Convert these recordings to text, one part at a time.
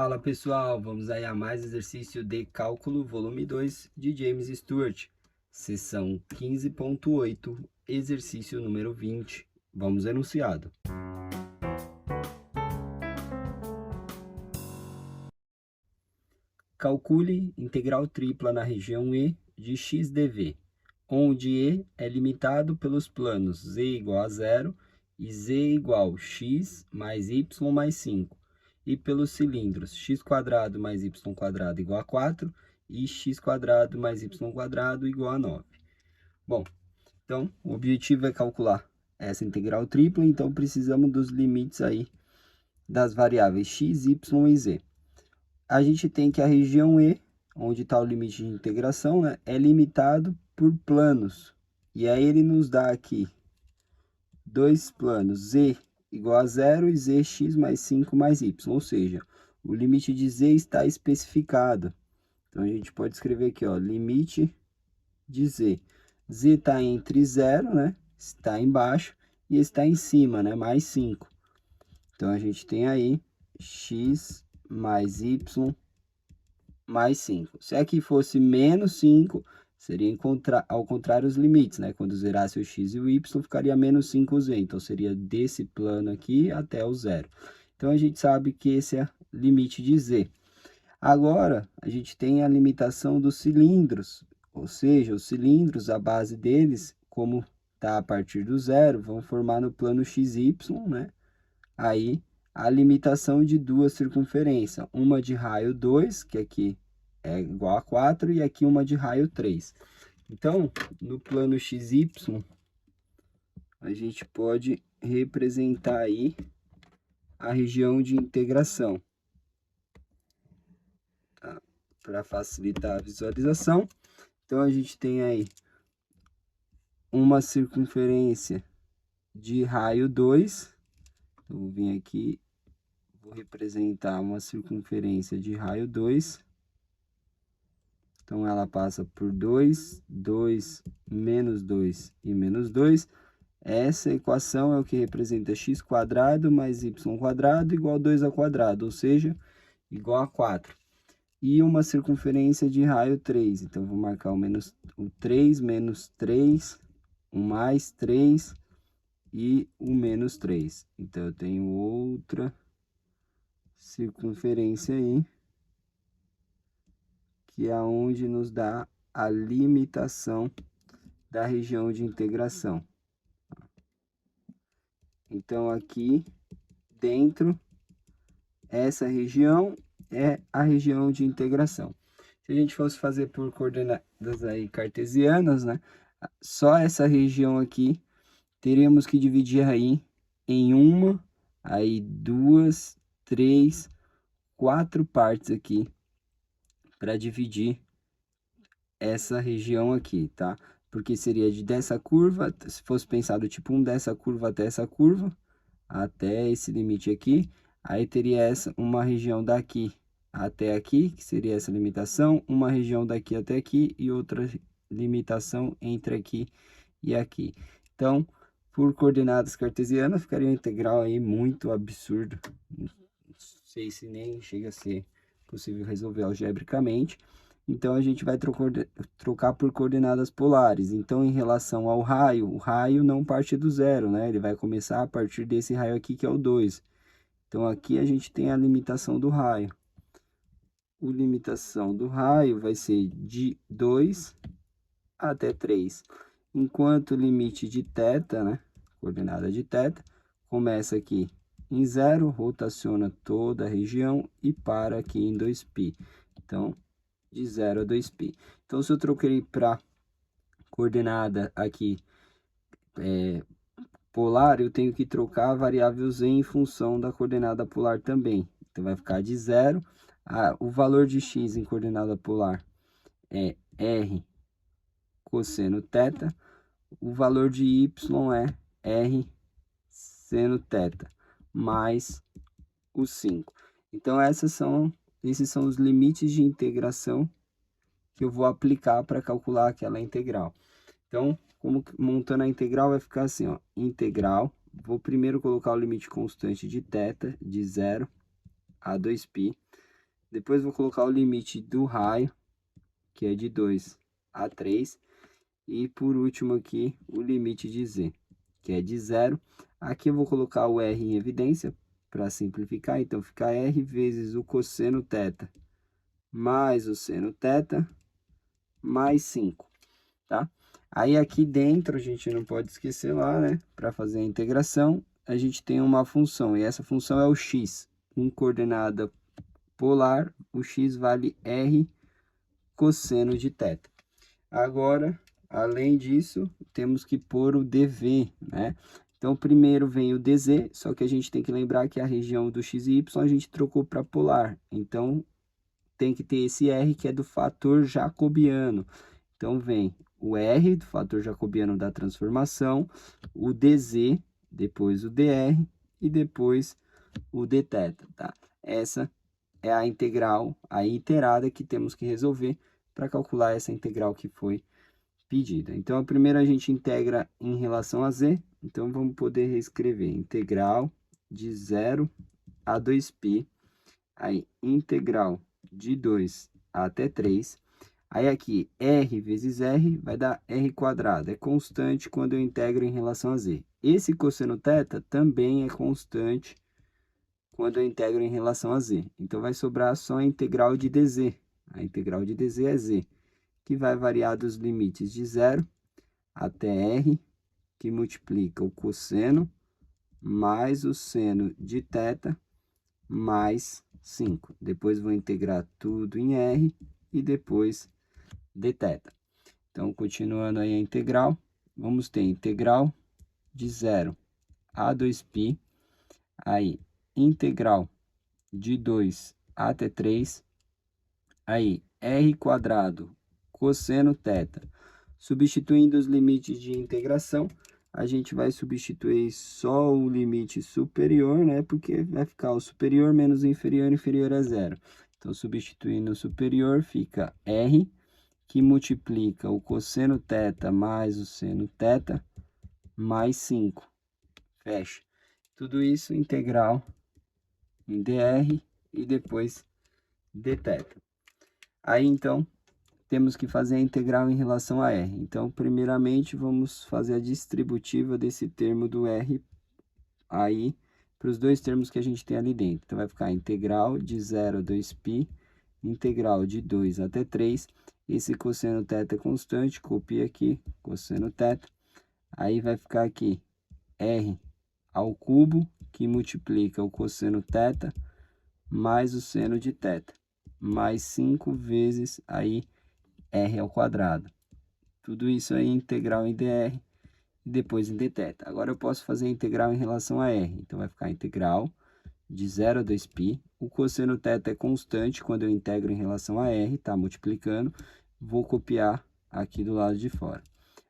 Fala pessoal, vamos aí a mais exercício de cálculo volume 2 de James Stewart, seção 15.8, exercício número 20. Vamos enunciado. Calcule integral tripla na região E de x dv, onde E é limitado pelos planos z igual a 0 e z igual a x mais y mais 5. E pelos cilindros x² mais y² igual a 4 e x² mais y² igual a 9. Bom, então o objetivo é calcular essa integral tripla, então precisamos dos limites aí das variáveis x, y e z. A gente tem que a região E, onde está o limite de integração, né, é limitado por planos. E aí ele nos dá aqui dois planos, z igual a 0 e zx mais 5 mais y, ou seja, o limite de z está especificado. Então, a gente pode escrever aqui, ó, limite de z. Z está entre 0, né, está embaixo, e está em cima, né, mais 5. Então, a gente tem aí x mais y mais 5. Se aqui fosse menos 5, seria ao contrário os limites, né? Quando zerasse o x e o y, ficaria menos 5z. Então, seria desse plano aqui até o zero. Então, a gente sabe que esse é o limite de z. Agora, a gente tem a limitação dos cilindros. Ou seja, os cilindros, a base deles, como está a partir do zero, vão formar no plano xy, né? Aí, a limitação de duas circunferências, uma de raio 2, que aqui é igual a 4, e aqui uma de raio 3. Então, no plano XY, a gente pode representar aí a região de integração. Tá? Para facilitar a visualização. Então, a gente tem aí uma circunferência de raio 2. Eu vou vir aqui, vou representar uma circunferência de raio 2. Então, ela passa por 2, 2, menos 2 e menos 2. Essa equação é o que representa x² mais y² igual a 2², ou seja, igual a 4. E uma circunferência de raio 3. Então, vou marcar o 3, menos 3, o mais 3 e o menos 3. Então, eu tenho outra circunferência aí, que é onde nos dá a limitação da região de integração. Então, aqui dentro, essa região é a região de integração. Se a gente fosse fazer por coordenadas aí cartesianas, né? Só essa região aqui, teríamos que dividir aí em uma, aí 2, 3, 4 partes aqui, para dividir essa região aqui, tá? Porque seria dessa curva, se fosse pensado tipo dessa curva até essa curva, até esse limite aqui, aí teria uma região daqui até aqui, que seria essa limitação, uma região daqui até aqui e outra limitação entre aqui e aqui. Então, por coordenadas cartesianas, ficaria um integral aí muito absurdo. Não sei se nem chega a ser possível resolver algebricamente. Então, a gente vai trocar por coordenadas polares. Então, em relação ao raio, o raio não parte do zero, né? Ele vai começar a partir desse raio aqui, que é o 2. Então, aqui a gente tem a limitação do raio. A limitação do raio vai ser de 2 até 3. Enquanto o limite de θ, né? Coordenada de θ, começa aqui em 0, rotaciona toda a região e para aqui em 2π. Então, de 0 a 2π. Então, se eu troquei para coordenada aqui polar, eu tenho que trocar a variável z em função da coordenada polar também. Então, vai ficar de 0. O valor de x em coordenada polar é r cosseno θ. O valor de y é r seno θ, mais o 5. Então, esses são os limites de integração que eu vou aplicar para calcular aquela integral. Então, montando a integral, vai ficar assim, ó, integral. Vou primeiro colocar o limite constante de θ, de 0 a 2π. Depois vou colocar o limite do raio, que é de 2 a 3. E por último aqui, o limite de z, que é de 0. Aqui eu vou colocar o r em evidência para simplificar. Então, fica r vezes o cosseno θ mais o seno θ mais 5, tá? Aí aqui dentro, a gente não pode esquecer lá, né? Para fazer a integração, a gente tem uma função, e essa função é o x. Com coordenada polar, o x vale r cosseno de θ. Agora, além disso, temos que pôr o dv, né? Então, primeiro vem o dz, só que a gente tem que lembrar que a região do x e y a gente trocou para polar. Então, tem que ter esse r que é do fator jacobiano. Então, vem o r do fator jacobiano da transformação, o dz, depois o dr e depois o dθ, tá? Essa é a integral, a iterada que temos que resolver para calcular essa integral que foi pedida. Então, a primeira a gente integra em relação a z. Então, vamos poder reescrever integral de 0 a 2π. Aí, integral de 2 até 3. Aí, aqui, r vezes r vai dar r quadrado. É constante quando eu integro em relação a z. Esse cosseno θ também é constante quando eu integro em relação a z. Então, vai sobrar só a integral de dz. A integral de dz é z, que vai variar dos limites de 0 até r, que multiplica o cosseno mais o seno de θ mais 5. Depois vou integrar tudo em r e depois dθ. Então, continuando aí a integral, vamos ter integral de 0 a 2π, aí integral de 2 até 3, aí r quadrado cosseno θ. Substituindo os limites de integração, a gente vai substituir só o limite superior, né? Porque vai ficar o superior menos o inferior, inferior a zero. Então, substituindo o superior, fica r, que multiplica o cosseno θ mais o seno θ, mais 5. Fecha. Tudo isso integral em dr e depois dθ. Aí, então, temos que fazer a integral em relação a r. Então, primeiramente, vamos fazer a distributiva desse termo do r aí para os dois termos que a gente tem ali dentro. Então, vai ficar integral de 0 a 2π, integral de 2 até 3. Esse cosseno θ é constante, copia aqui, cosseno θ. Aí vai ficar aqui r ao cubo, que multiplica o cosseno θ mais o seno de θ, mais 5 vezes aí r ao quadrado. Tudo isso aí integral em dr e depois em dθ. Agora eu posso fazer a integral em relação a r. Então, vai ficar integral de 0 a 2π. O cosseno θ é constante quando eu integro em relação a r, tá multiplicando. Vou copiar aqui do lado de fora.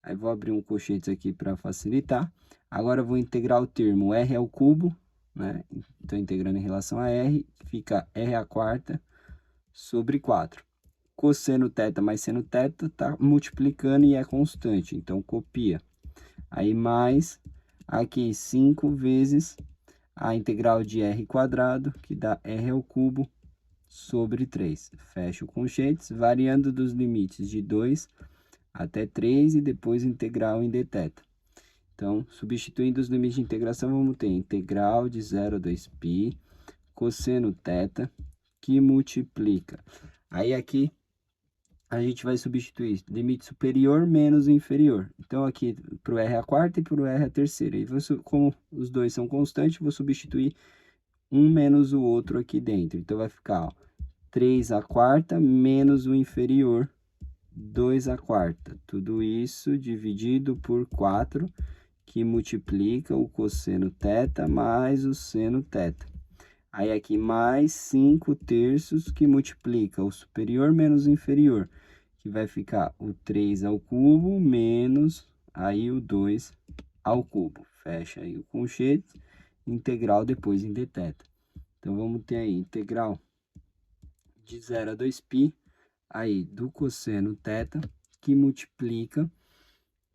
Aí, vou abrir um colchetes aqui para facilitar. Agora, eu vou integrar o termo r ao cubo, né? Então, integrando em relação a r, fica r à quarta sobre 4. Cosseno θ mais seno θ está multiplicando e é constante, então copia. Aí mais aqui 5 vezes a integral de r quadrado, que dá r ao cubo sobre 3. Fecha o colchetes, variando dos limites de 2 até 3 e depois integral em dθ. Então, substituindo os limites de integração, vamos ter integral de 0 a 2π, cosseno θ, que multiplica. Aí aqui a gente vai substituir limite superior menos o inferior. Então, aqui para o r à quarta e para o r à terceira. E como os dois são constantes, vou substituir um menos o outro aqui dentro. Então, vai ficar 3 à quarta menos o inferior, 2 à quarta. Tudo isso dividido por 4, que multiplica o cosseno θ mais o seno θ. Aí, aqui mais 5 terços, que multiplica o superior menos o inferior, que vai ficar o 3 ao cubo menos aí o 2 ao cubo. Fecha aí o colchete, integral depois em dθ. Então, vamos ter aí integral de 0 a 2π, aí do cosseno θ, que multiplica,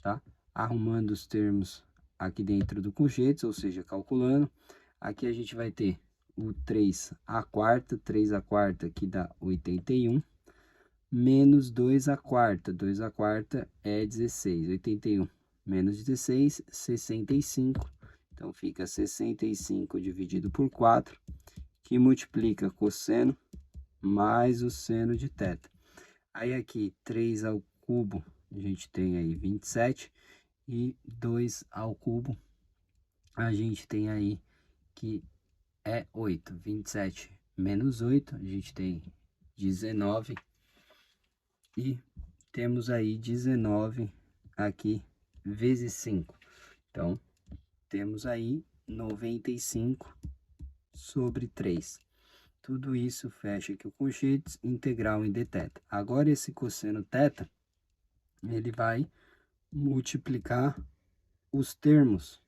tá? Arrumando os termos aqui dentro do colchetes, ou seja, calculando. Aqui a gente vai ter o 3 à quarta, que dá 81, menos 2 à quarta, 2 à quarta é 16, 81 menos 16, 65, então fica 65 dividido por 4, que multiplica cosseno mais o seno de θ. Aí aqui, 3 ao cubo, a gente tem aí 27, e 2 ao cubo, a gente tem aí que é 8. 27 menos 8, a gente tem 19, e temos aí 19 aqui vezes 5. Então, temos aí 95 sobre 3. Tudo isso fecha aqui o colchetes, integral em dθ. Agora, esse cosseno θ, ele vai multiplicar os termos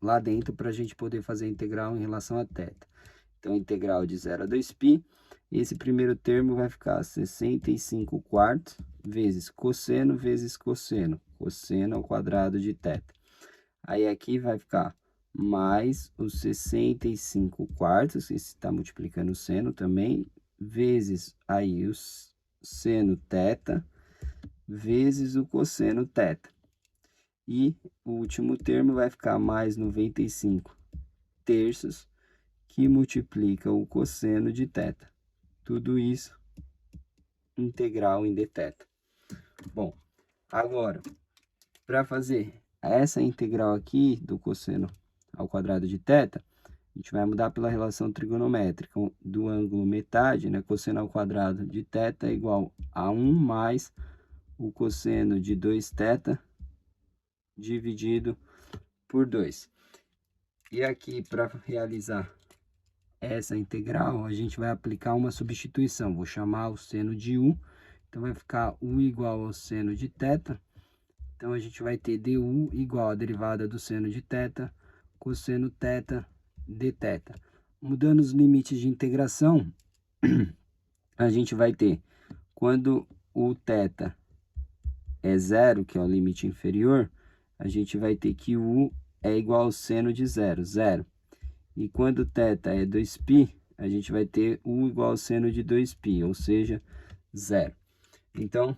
lá dentro para a gente poder fazer a integral em relação a θ. Então, integral de 0 a 2π, esse primeiro termo vai ficar 65 quartos vezes cosseno cosseno ao quadrado de θ. Aí aqui vai ficar mais os 65 quartos, que está multiplicando o seno também, vezes aí o seno θ, vezes o cosseno θ. E o último termo vai ficar mais 95 terços, que multiplica o cosseno de θ. Tudo isso integral em dθ. Bom, agora, para fazer essa integral aqui do cosseno ao quadrado de θ, a gente vai mudar pela relação trigonométrica do ângulo metade, né? Cosseno ao quadrado de θ é igual a 1 mais o cosseno de 2θ dividido por 2. E aqui, para realizar essa integral, a gente vai aplicar uma substituição. Vou chamar o seno de u, então vai ficar u igual ao seno de θ. Então, a gente vai ter du igual a derivada do seno de θ, cosseno θ dθ. Mudando os limites de integração, a gente vai ter, quando o θ é 0, que é o limite inferior, a gente vai ter que o u é igual ao seno de 0, 0. E quando θ é 2π, a gente vai ter u igual ao seno de 2π, ou seja, 0. Então,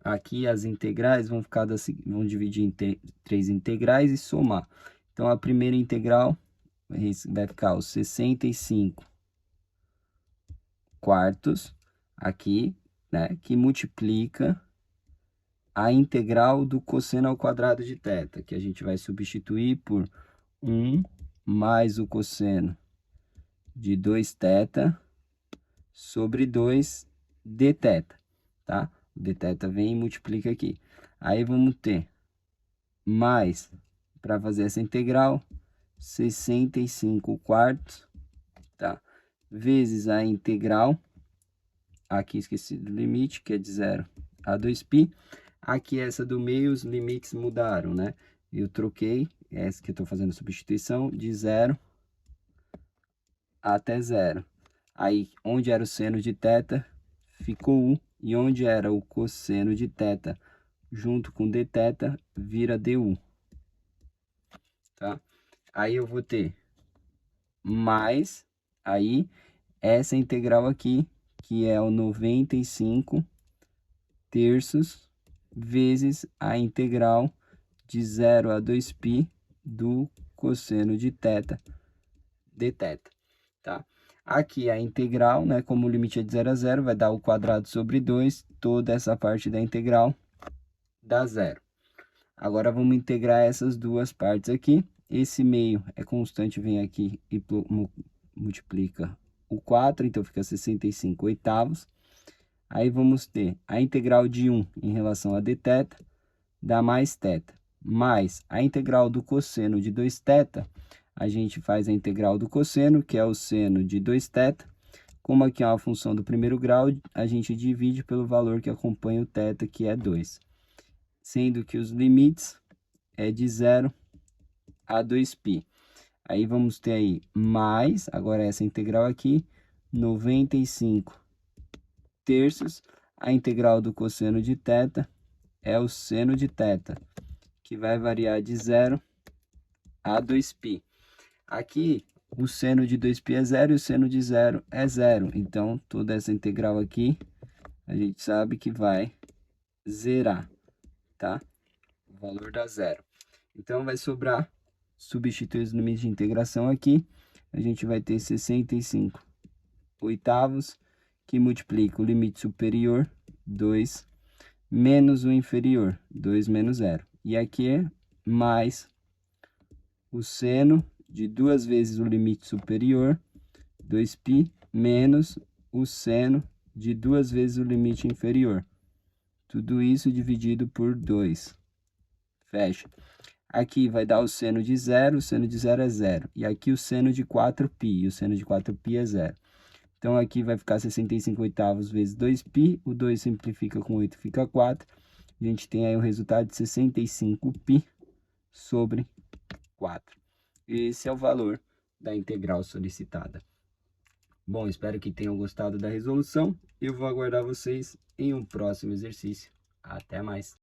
aqui as integrais vão dividir em 3 integrais e somar. Então, a primeira integral vai ficar os 65 quartos aqui, né, que multiplica a integral do cosseno ao quadrado de θ, que a gente vai substituir por 1 mais o cosseno de 2θ sobre 2 dθ, tá? O dθ vem e multiplica aqui. Aí vamos ter mais, para fazer essa integral, 65 quartos, tá? Vezes a integral, aqui esqueci do limite, que é de 0 a 2π. Aqui essa do meio, os limites mudaram, né? Eu troquei, essa que eu estou fazendo substituição, de 0 até 0. Aí, onde era o seno de θ, ficou u. E onde era o cosseno de θ, junto com dθ, vira du. Tá? Aí, eu vou ter mais, aí, essa integral aqui, que é o 95 terços, vezes a integral de 0 a 2π do cosseno de θ dθ, tá? Aqui a integral, né, como o limite é de 0 a 0, vai dar o quadrado sobre 2, toda essa parte da integral dá 0. Agora vamos integrar essas duas partes aqui. Esse meio é constante, vem aqui e multiplica o 4, então fica 65 oitavos. Aí vamos ter a integral de 1 em relação a dθ, dá mais θ, mais a integral do cosseno de 2θ, a gente faz a integral do cosseno, que é o seno de 2θ. Como aqui é uma função do primeiro grau, a gente divide pelo valor que acompanha o θ, que é 2. Sendo que os limites é de 0 a 2π. Aí vamos ter aí mais, agora essa integral aqui, 95 terços. A integral do cosseno de θ é o seno de θ, que vai variar de 0 a 2π. Aqui, o seno de 2π é zero e o seno de zero é zero. Então, toda essa integral aqui, a gente sabe que vai zerar, tá? O valor dá zero. Então, vai sobrar, substituir os limites de integração aqui, a gente vai ter 65 oitavos, que multiplica o limite superior, 2, menos o inferior, 2 menos 0. E aqui é mais o seno de 2 vezes o limite superior, 2π, menos o seno de 2 vezes o limite inferior. Tudo isso dividido por 2. Fecha. Aqui vai dar o seno de 0, o seno de 0 é 0. E aqui o seno de 4π, e o seno de 4π é 0. Então, aqui vai ficar 65 oitavos vezes 2π, o 2 simplifica com 8, fica 4. A gente tem aí o resultado de 65π sobre 4. Esse é o valor da integral solicitada. Bom, espero que tenham gostado da resolução. Eu vou aguardar vocês em um próximo exercício. Até mais!